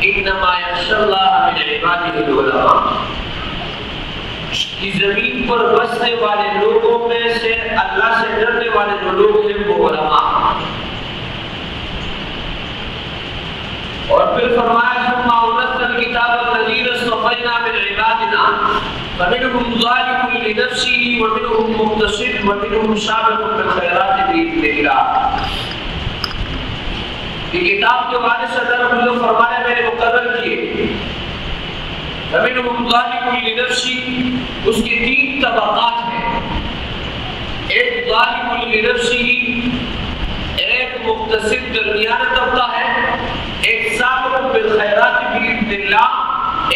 انما یخشی اللہ من عبادہ العلماء، اس زمین پر بسنے والے لوگوں میں سے اللہ سے ڈرنے والے جو لوگ ہیں وہ علماء ہیں۔ اور پھر فرمایا ثم اورثنا الکتاب الذین اصطفینا من عبادنا فمنهم ظالم لنفسه ومنهم مقتصد ومنهم سابق بالخیرات باذن اللہ۔ یہ کتاب کے وارث اللہ رب العزت فرمانے میں نے مقرر کیے فمنهم ظالم لنفسه، اس کی 3 طبقات ہیں، ایک ظالم لنفسه، ایک مقتصد درمیانہ طبقہ ہے، ایک سابق بالخیرات باذن اللہ،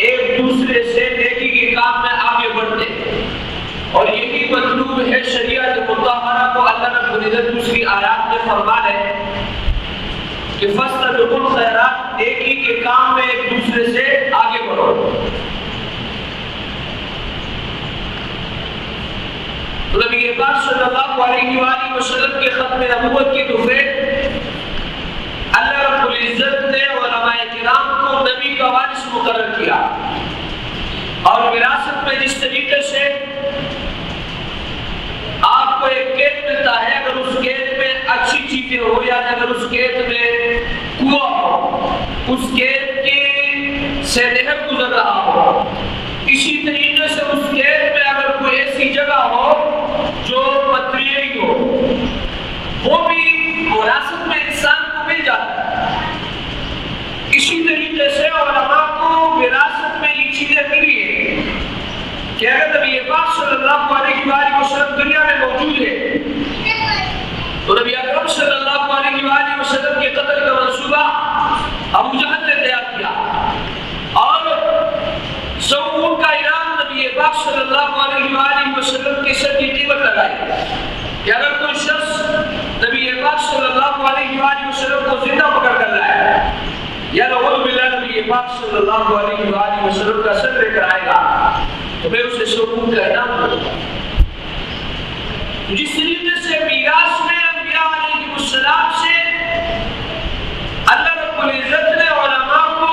ایک دوسرے سے نیکی کے کام میں آگے بڑھتے ہیں۔ اور یہی مطلوب ہے شریعت مطہرہ کو اللہ رب العزت دوسری آیات میں فرما ہے کہ فاستبقوا الخیرات، نیکی کے کام میں ایک دوسرے سے آگے بڑھو۔ تو نبی پاک صلی اللہ علیہ وآلہ وسلم کے ختم نبوت کی دفعہ اللہ رب العزت نے علماء کرام کو نبی کا وارث مقرر کیا، اور وراثت میں جس طریقے سے آپ کو ایک قید ملتا ہے، اگر اس قید میں اچھی چیزیں ہو یا اگر اس قید میں کنواں ہو، اس قید کی سے نہر گزر رہا ہو، اسی طریقے سے اس قید میں اگر کوئی ایسی جگہ ہو جو پتھریلی ہو، وہ بھی وراثت میں انسان کو مل جاتا ہے۔ اسی طریقے سے علماء کو وراثت میں یہ چیزیں ملی ہیں کہ اگر نبی پاک صلی اللہ علیہ وآلہ وسلم دنیا میں موجود ہے تو نبی اکرم صلی اللہ علیہ وآلہ وسلم کے قتل کا منصوبہ ابو جہل نے تیار کیا، اور سوؤں کا انعام نبی پاک صلی اللہ علیہ وآلہ وسلم کے سر کی قیمت لگائی کہ اگر کوئی شخص نبی پاک صلی اللہ علیہ وآلہ وسلم کو زندہ پکڑ کر لائے یا نعوذ باللہ نبی پاک صلی اللہ علیہ وآلہ وسلم کا سر لے کر آئے گا تو میں اسے سکون کا انعام دوں گا۔ جس طریقے سے میراث میں انبیاء علیہ السلام سے اللہ رب العزت نے علماء کو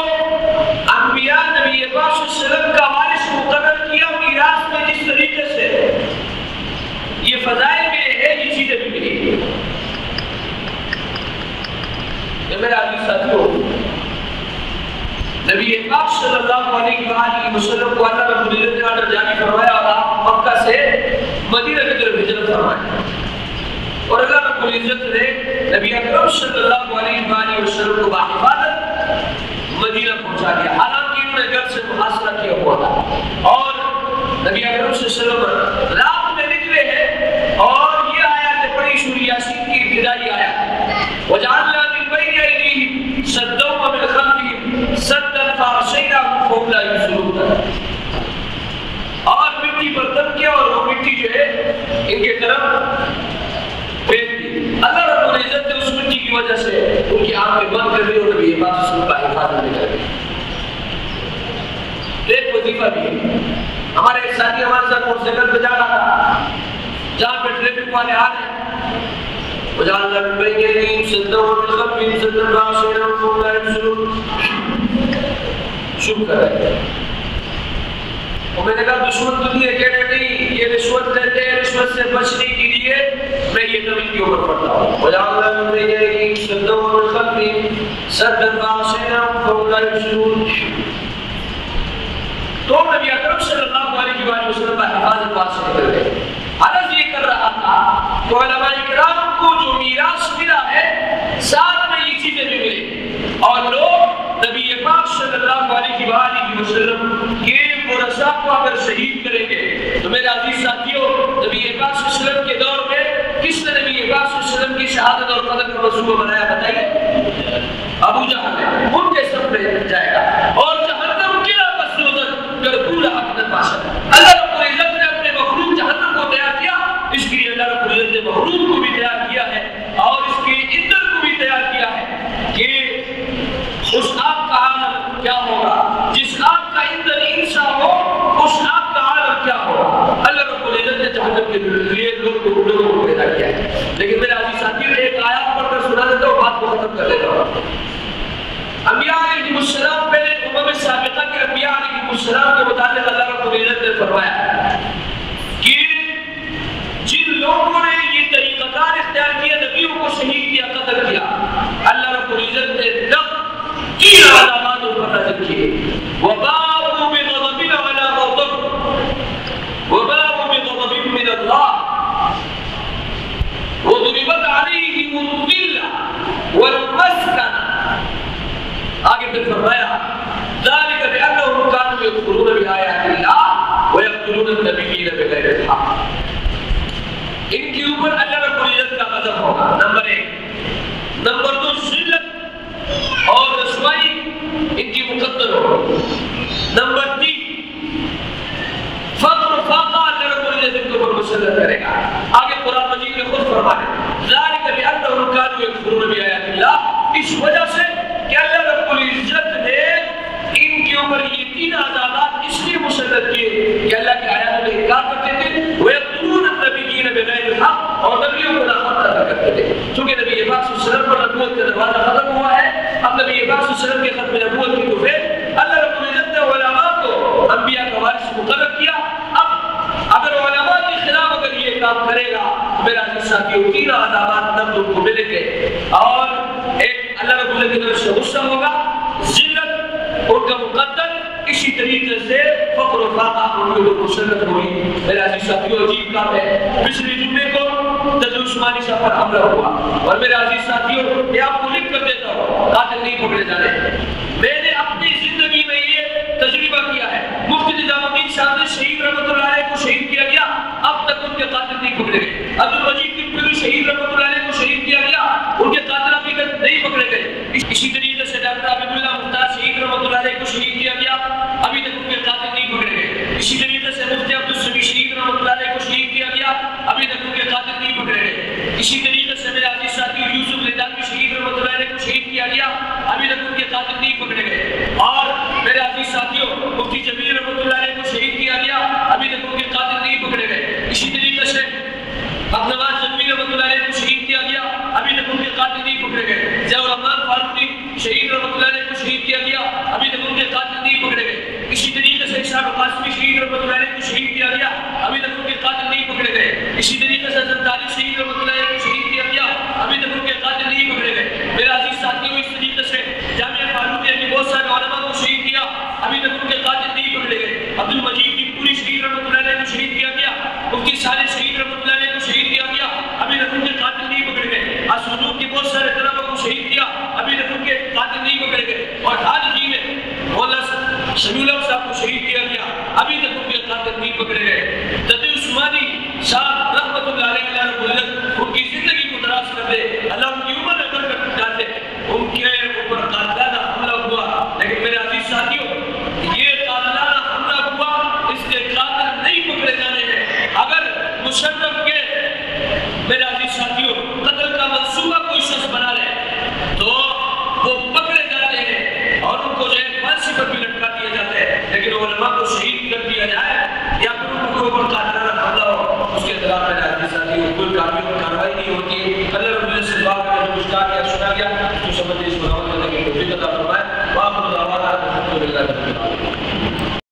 انبیاء نبی پاک صلی اللہ علیہ وسلم کا وارث مقرر کیا، میراث میں جس طریقے سے یہ فضائل ملے ہیں، یہ چیزیں بھی ملی۔ یہ میرے عزیز ساتھیوں، نبی پاک صلی اللہ علیہ وآلہ وسلم کو اللہ رب العزت نے آرڈر جاری فرمایا اور آپ مکہ سے مدینہ کی طرف ہجرت فرمایا، اور اللہ رب العزت نے نبی اکرم صلی اللہ علیہ وآلہ وسلم کو باحفاظت مدینہ پہنچا دیا، حالانکہ انہوں نے گھر سے محاصرہ کیا ہوا تھا، اور نبی اکرم صلی اللہ علیہ وسلم رات میں نکلے ہیں، اور یہ آیات پڑھی سورہ یاسین کی ابتدائی آیات، وَجَعَلْنَا مِن بَيْنِ أَيْدِيهِمْ سَدًّا وَمِن خَلْفِهِمْ سَدًّا فَأَغْشَيْنَاهُمْ فَهُمْ لَا يُبْصِرُونَ، اور مٹی پر دم کیا اور وہ مٹی جو ہے ان کے طرف پھینک دی۔ اللہ رب العزت نے اس مٹی کی وجہ سے ان کی آنکھیں بند کر دی اور نبی پاک صلی اللہ علیہ وسلم کا حفاظت بھی کر دی۔ ایک وظیفہ بھی ہے، ہمارے ایک ساتھی ہمارے ساتھ موٹر سائیکل پہ جا رہا تھا، جہاں پہ ٹریفک والے آ رہے ہیں، وَجَعَلْنَا مِن بَيْنِ أَيْدِيهِمْ سَدًّا وَمِن خَلْفِهِمْ سَدًّا فَأَغْشَيْنَاهُمْ فَهُمْ لَا يُبْصِرُونَ۔ شکر ہے، اور میں نے کہا دشمن تو نہیں ہے، کہنے نہیں یہ رشوت لیتے ہیں، رشوت سے بچنے کے لیے میں یہ زمین کے اوپر پڑھتا ہوں، وَجَعَلْنَا مِن بَيْنِ أَيْدِيهِمْ سَدًّا وَمِن خَلْفِهِمْ سَدًّا فَأَغْشَيْنَاهُمْ فَهُمْ لَا يُبْصِرُونَ۔ تو نبی اکرم صلی اللہ علیہ وآلہ وسلم کا حفاظت بات سے نکل گئے۔ عرض یہ کر رہا تھا کہ علماء کرام کو جو میراث ملا ہے ساتھ میں یہ چیزیں بھی ملے، اور لوگ نبی پاک صلی اللہ علیہ وآلہ وسلم کے ورثاء کو اگر شہید کریں گے تو میرے عزیز ساتھیوں، نبی پاک صلی اللہ علیہ وسلم کے دور میں کس نے نبی پاک صلی اللہ علیہ وسلم کی شہادت اور قتل کا منصوبہ بنایا بتائیے؟ ابو جہل ہے، ان کے سب پہ جائے گا، اور جہنم کی اللہ رب العزت نے اپنے مخلوق جہنم کو تیار کیا، اس کے لیے اللہ رب العزت نے مخلوق کو بھی تیار کیا ہے اور اس کے ایندھن کو بھی تیار کیا ہے کہ اس آگ کا عالم کیا ہوگا، جس آگ کا ایندھن انسا ہو اس آگ کا عالم کیا ہوگا۔ اللہ رب العزت نے جہنم کے لیے لوگوں کو پیدا کیا ہے۔ لیکن میرے عزیز ساتھیوں، ایک آیات پڑھ کر سنا دیتا ہوں، بات کو ختم کر لیتا ہوں۔ فرمایا کہ جن لوگوں نے یہ طریقہ کار اختیار کیا، نبیوں کو شہید کیا، قتل کیا، اللہ رب العزت نے تین عذابات ان پر نازل کیے. وباءوا بغضب على غضب وباءوا بغضب من الله وضربت عليهم الذلة والمسكنة. آگے پھر فرمایا ذلك بأنهم كانوا يكفرون بآيات الله ويقتلون النبيين بغير الحق. ان کے اوپر اللہ رب العزت کا غضب ہوگا. نمبر 1. نمبر 2 ذلت اور رسوائی ان کی مقدر ہوگی. نمبر 3 فقر و فاقہ اللہ رب العزت ان کے اوپر مسلط کرے گا. آگے قرآن مجید میں خود فرمایا ذلك بأنهم كانوا يكفرون بآيات الله، اس وجہ سے کہ اللہ رب العزت نے ان کے اوپر یہ تین عذابات اس لیے مسلط کیے کہ اللہ کی آیات میں انکار کرتے تھے. وَيَقْتُلُونَ النَّبِيِّينَ بِغَيْرِ الْحَقِّ، اور نبیوں کو ناحق قتل کرتے تھے. چونکہ نبی پاک صلی اللہ علیہ وسلم پر نبوت کا دروازہ ختم ہوا ہے، اب نبی پاک صلی اللہ علیہ وسلم کے ختم نبوت کی تو پھر اللہ رب العزت نے علماء کو انبیاء کا وارث مقرر کیا. اب اگر علماء کے خلاف اگر یہ کام کرے گا تو میرا عزیز ساتھیو تین عذابات نبی کو ملیں گے. اور ایک اللہ رب العزت کی طرف سے غصہ ہوگا، ذلت ان کا مقدر، اسی طریقے سے فقر و فاقہ ان کے اوپر مسلط ہوئی. میرا عزیز ساتھیو عجیب کام ہے. پچھلے جمعے کو تقی عثمانی صاحب پر حملہ ہوا، اور میرے عزیز ساتھیو یہ آپ کو لکھ کر دیتا ہوں، قاتل نہیں پکڑے جانے. میں نے اپنی زندگی میں یہ تجربہ کیا ہے. مفتی نظام الدین صاحب نے شہید رحمۃ اللہ علیہ کو شہید کیا گیا، اب تک ان کے قاتل نہیں پکڑے گئے. عبدالمجید بن پیرو شہید رحمۃ اللہ علیہ کو شہید کیا گیا، ان کے قاتل ابھی تک نہیں پکڑے گئے. اسی طریقے سے ڈاکٹر حبیب اللہ مختار شہید رحمۃ اللہ علیہ کو شہید کیا گیا، ابھی تک ان کے قاتل نہیں پکڑے گئے. اسی طریقے سے مفتی عبدالسمیع شہید رحمۃ اللہ علیہ کو شہید کیا گیا، ابھی تک ان کے قاتل نہیں پکڑے گئے. اسی طریقے سے میرے عزیز ساتھی یوسف لیدانوی شہید رحمۃ اللہ علیہ کو شہید کیا گیا، ابھی تک ان کے قاتل نہیں پکڑے گئے. اور میرے عزیز ساتھیوں مفتی جمیل رحمۃ اللہ علیہ کو شہید کیا گیا، ابھی تک ان کے قاتل نہیں پکڑے گئے. اسی طریقے سے نواز زلمی رحمۃ اللہ علیہ کو شہید کیا گیا، ابھی تک ان کے قاتل نہیں پکڑے گئے. ضیاء الرحمن فاروقی شہید رحمۃ اللہ علیہ کو شہید کیا گیا، ابھی تک ان کے قاتل نہیں پکڑے گئے. اسی طریقے سے اسحاق قاسمی شہید رحمۃ اللہ علیہ کو شہید کیا گیا، ابھی تک ان کے قاتل نہیں پکڑے گئے. اسی طریقے سے زرداری شہید رحمۃ اللہ علیہ کو شہید کیا گیا، ابھی تک ان کے قاتل نہیں پکڑے گئے. میرے عزیز ساتھیوں اس طریقے سے جامعہ فاروقیہ کے بہت سارے علماء کو شہید کیا، ابھی تک ان کے قاتل نہیں پکڑے گئے. عبدالمجید بن پوری شہید رحمۃ اللہ علیہ کو شہید کیا گیا، مفتی صالح شہید رحمۃ اللہ علیہ کو شہید کیا گیا، ابھی تک ان کے قاتل نہیں پکڑے گئے. حضور کے بہت سارے طلباء کو شہید کیا، ابھی تک ان کے قاتل نہیں پکڑے گئے. اور حال ہی میں مولانا سمیع اللہ صاحب کو شہید کیا گیا، ابھی تک ان کے قاتل نہیں پکڑے گئے. تقی عثمانی صاحب رحمۃ اللہ علیہ، اللہ رب العزت ان کی زندگی کو دراز کر دے، اللہ ان کی عمر میں برکت ڈال دے. ان کے اوپر قاتلانہ حملہ ہوا، لیکن میرے عزیز ساتھیوں یہ قاتلانہ حملہ ہوا، اس کے قاتل نہیں پکڑے جانے ہیں. اگر مشرف کے میرے عزیز ساتھیوں